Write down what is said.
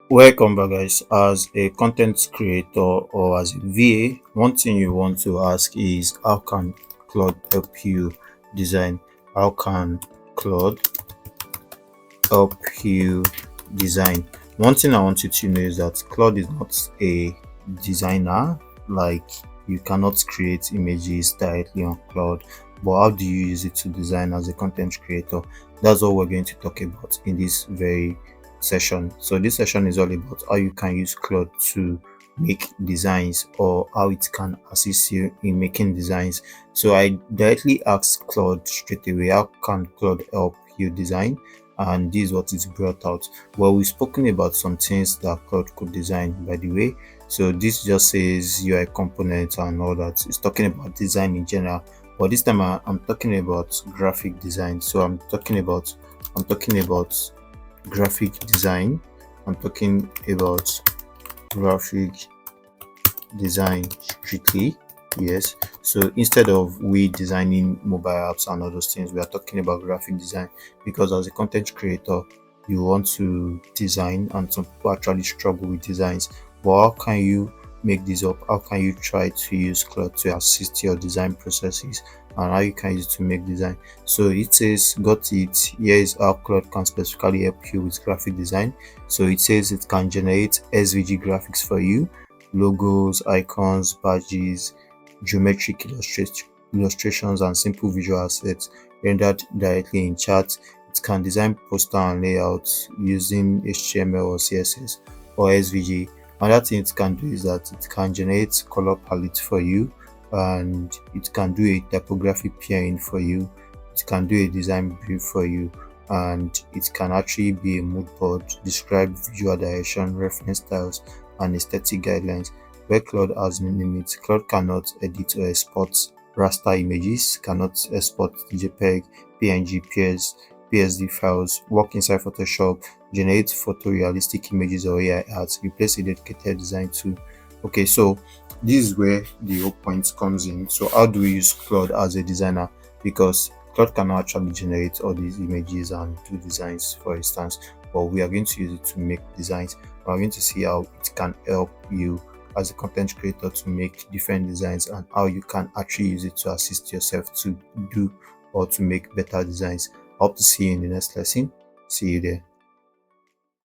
Welcome back, guys. As a content creator or as a VA, one thing you want to ask is how can Claude help you design? How can Claude help you design? One thing I want you to know is that Claude is not a designer. Like, you cannot create images directly on Claude, but how do you use it to design as a content creator? That's what we're going to talk about in this very session. So this session is all about how you can use Claude to make designs or how it can assist you in making designs. So I directly asked Claude straight away, how can Claude help you design? And this is what is brought out. Well, we've spoken about some things that Claude could design, by the way. So this just says UI components and all that. It's talking about design in general, but this time I'm talking about graphic design. So I'm talking about graphic design. I'm talking about graphic design strictly. Yes. So instead of we designing mobile apps and all those things, we are talking about graphic design because as a content creator, you want to design, and some people actually struggle with designs. But how can you make this up? How can you try to use Claude to assist your design processes and how you can use it to make design? So it says, got it. Here is how Claude can specifically help you with graphic design. So it says it can generate SVG graphics for you, logos, icons, badges, geometric illustrations, and simple visual assets rendered directly in chat. It can design poster and layouts using HTML or CSS or SVG. Another thing it can do is that it can generate color palette for you, and it can do a typography pairing for you. It can do a design brief for you, and it can actually be a mood board, describe visual direction, reference styles, and aesthetic guidelines. Where Claude has no limits, Claude cannot edit or export raster images, cannot export JPEG, PNG, PSD files, work inside Photoshop, generate photorealistic images or AI art, replace a dedicated design tool. Okay, so this is where the whole point comes in. So how do we use Claude as a designer? Because Claude can actually generate all these images and do designs, for instance, but we are going to use it to make designs. We're going to see how it can help you as a content creator to make different designs and how you can actually use it to assist yourself to do or to make better designs. I hope to see you in the next lesson. See you there.